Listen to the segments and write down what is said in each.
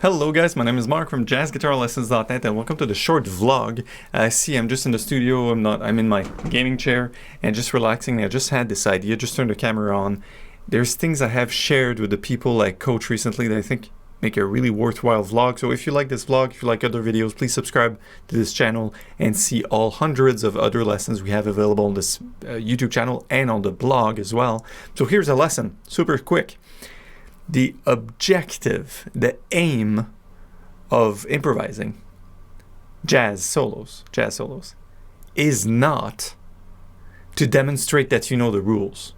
Hello guys, my name is Mark from jazzguitarlessons.net and welcome to the short vlog. I'm just in the studio, I'm in my gaming chair and just relaxing. I just had this idea, just turned the camera on. There's things I have shared with the people I coach recently that I think make a really worthwhile vlog. So if you like this vlog, if you like other videos, please subscribe to this channel and see all hundreds of other lessons we have available on this YouTube channel and on the blog as well. So here's a lesson, super quick. The objective, the aim of improvising jazz solos is not to demonstrate that you know the rules.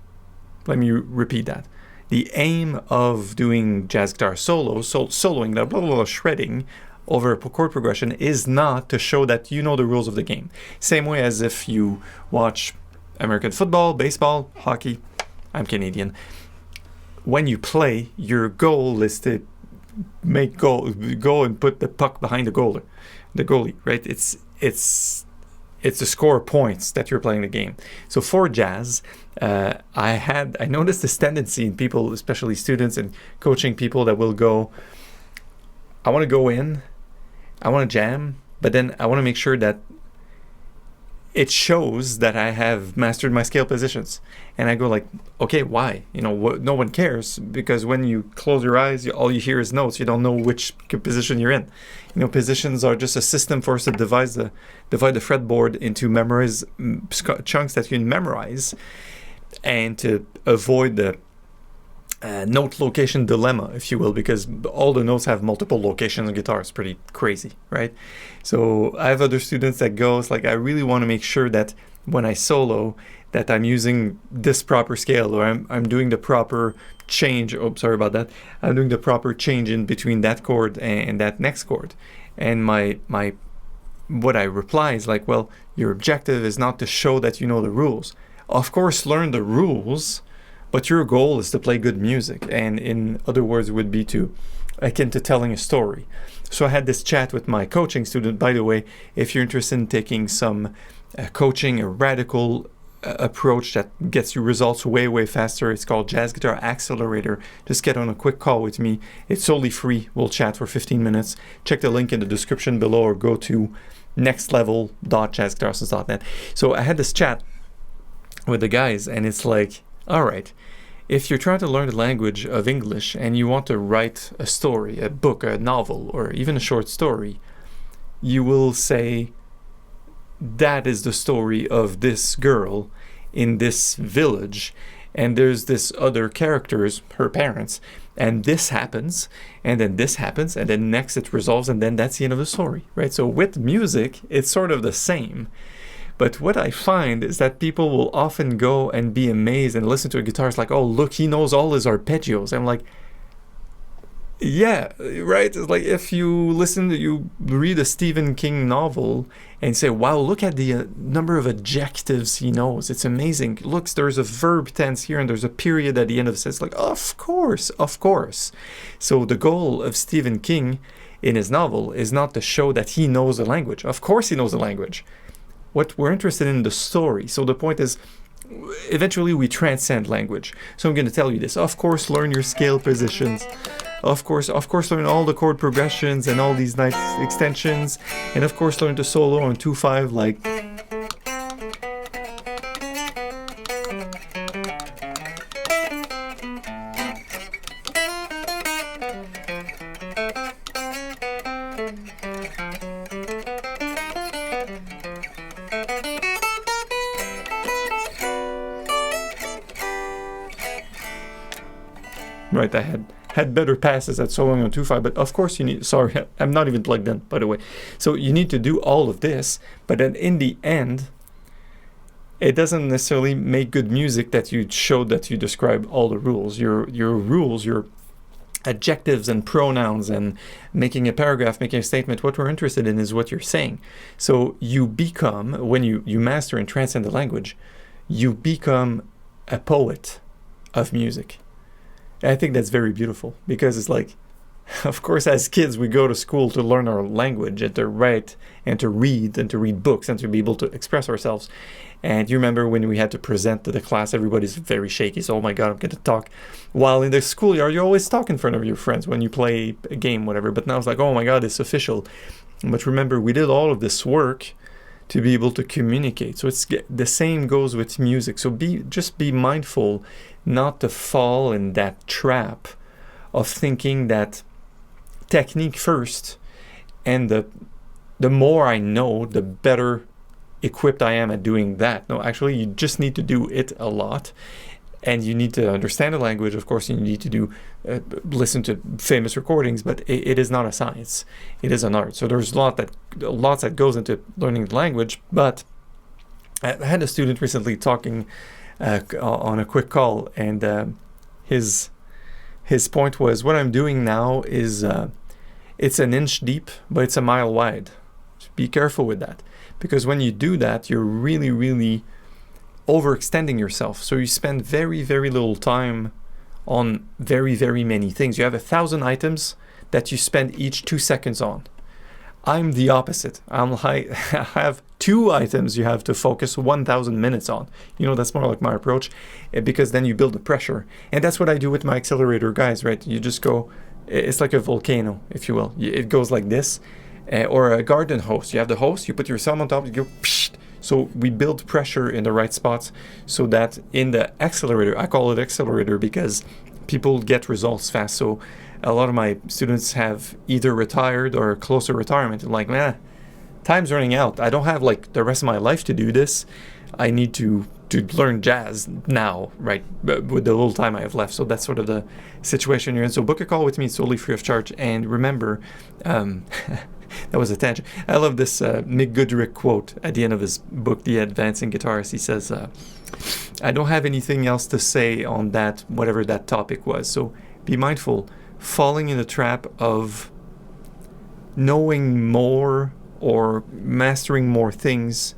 Let me repeat that. The aim of doing jazz guitar solos, soloing, the blah, blah, blah, shredding over a chord progression is not to show that you know the rules of the game. Same way as if you watch American football, baseball, hockey. I'm Canadian. When you play, your goal is to go and put the puck behind the goalie, right? It's to score points that you're playing the game. So for jazz, I noticed this tendency in people, especially students and coaching people, that will go, I want to go in, I want to jam, but then I want to make sure that it shows that I have mastered my scale positions. And I go like, okay, why? No one cares, because when you close your eyes, all you hear is notes. You don't know which position you're in. Positions are just a system for us to divide the fretboard into memorized chunks that you can memorize, and to avoid the note location dilemma, if you will, because all the notes have multiple locations on guitar. It's pretty crazy, right? So I have other students that goes like, I really want to make sure that when I solo that I'm using this proper scale, or I'm doing the proper change. Oh, sorry about that. I'm doing the proper change in between that chord and that next chord. And what I reply is like, well, your objective is not to show that you know the rules. Of course, learn the rules, but your goal is to play good music, and in other words, would be akin to telling a story. So I had this chat with my coaching student. By the way, if you're interested in taking some coaching, a radical approach that gets you results way faster, it's called Jazz Guitar Accelerator. Just get on a quick call with me. It's totally free. We'll chat for 15 minutes. Check the link in the description below, or go to nextlevel.jazzguitarlessons.net. So I had this chat with the guys, and it's like, all right, if you're trying to learn the language of English and you want to write a story, a book, a novel, or even a short story, you will say, that is the story of this girl in this village, and there's this other characters, her parents, and this happens, and then this happens, and then next it resolves, and then that's the end of the story, right? So with music, it's sort of the same. But what I find is that people will often go and be amazed and listen to a guitarist like, oh, look, he knows all his arpeggios. I'm like, yeah, right? It's like if you read a Stephen King novel and say, wow, look at the number of adjectives he knows. It's amazing. Look, there's a verb tense here and there's a period at the end of it. It's like, of course. So the goal of Stephen King in his novel is not to show that he knows the language. Of course he knows the language. What we're interested in the story. So the point is, eventually we transcend language. So I'm going to tell you this. Of course, learn your scale positions. Of course, learn all the chord progressions and all these nice extensions. And of course, learn to solo on 2/5 like. Right, I had better passes at soloing on 2/5, but of course you need, sorry, I'm not even plugged in, by the way. So you need to do all of this, but then in the end, it doesn't necessarily make good music that you showed that you describe all the rules. Your rules, your adjectives and pronouns and making a paragraph, making a statement, what we're interested in is what you're saying. So you become, when you master and transcend the language, you become a poet of music. I think that's very beautiful, because it's like, of course, as kids, we go to school to learn our language and to write and to read books and to be able to express ourselves. And you remember when we had to present to the class, everybody's very shaky. So, oh my God, I'm going to talk. While in the schoolyard, you always talk in front of your friends when you play a game, whatever. But now it's like, oh my God, it's official. But remember, we did all of this work to be able to communicate. So it's the same goes with music. So just be mindful not to fall in that trap of thinking that technique first, and the more I know, the better equipped I am at doing that. No, actually, you just need to do it a lot, and you need to understand the language. Of course, you need to listen to famous recordings, but it is not a science. It is an art. So there's lots that goes into learning the language. But I had a student recently talking on a quick call, and his point was, what I'm doing now is it's an inch deep, but it's a mile wide. So be careful with that, because when you do that, you're really, really overextending yourself. So you spend very, very little time on very, very many things. You have 1,000 items that you spend each 2 seconds on. I'm the opposite. I have 2 items you have to focus 1,000 minutes on. That's more like my approach, because then you build the pressure. And that's what I do with my accelerator guys, right? You just go, it's like a volcano, if you will. It goes like this, or a garden hose. You have the hose, you put your thumb on top, you go, psh. So we build pressure in the right spots so that in the accelerator, I call it accelerator because people get results fast. So a lot of my students have either retired or close to retirement. And like, man, time's running out. I don't have like the rest of my life to do this. I need to learn jazz now, right, with the little time I have left. So that's sort of the situation you're in. So book a call with me. It's totally free of charge. And remember, that was a tangent. I love this Mick Goodrick quote at the end of his book, The Advancing Guitarist. He says, I don't have anything else to say on that, whatever that topic was. So be mindful. Falling in the trap of knowing more or mastering more things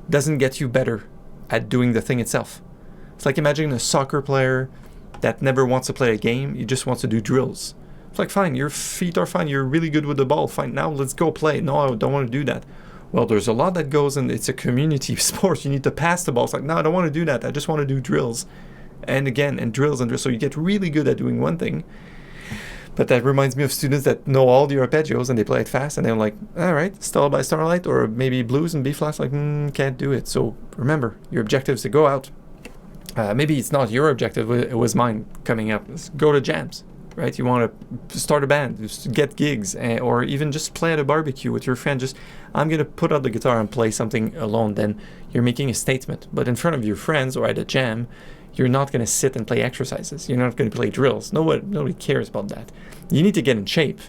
doesn't get you better at doing the thing itself. It's like imagining a soccer player that never wants to play a game. He just wants to do drills. It's like, fine, your feet are fine. You're really good with the ball. Fine, now let's go play. No, I don't want to do that. Well, there's a lot that goes, and it's a community sport. You need to pass the ball. It's like, no, I don't want to do that. I just want to do drills. And again, and drills and drills. So you get really good at doing one thing. But that reminds me of students that know all the arpeggios and they play it fast, and they're like, all right, Starlight by Starlight, or maybe blues and B flats, like, can't do it. So remember, your objective is to go out. Maybe it's not your objective, it was mine coming up. Let's go to jams, right? You want to start a band, just get gigs, or even just play at a barbecue with your friend. Just, I'm going to put out the guitar and play something alone. Then you're making a statement. But in front of your friends or at a jam, you're not going to sit and play exercises. You're not going to play drills. Nobody cares about that. You need to get in shape,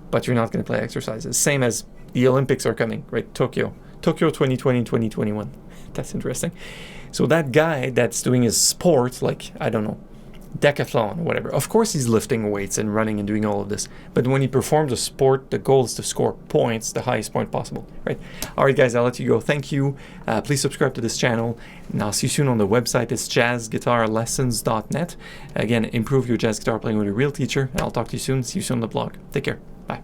but you're not going to play exercises. Same as the Olympics are coming, right? Tokyo 2020, 2021. That's interesting. So that guy that's doing his sport, like, I don't know, decathlon or whatever, of course he's lifting weights and running and doing all of this. But when he performs a sport, the goal is to score points, the highest point possible, right? All right, guys, I'll let you go. Thank you. Please subscribe to this channel, and I'll see you soon on the website. It's jazzguitarlessons.net. Again, improve your jazz guitar playing with a real teacher. I'll talk to you soon. See you soon on the blog. Take care. Bye.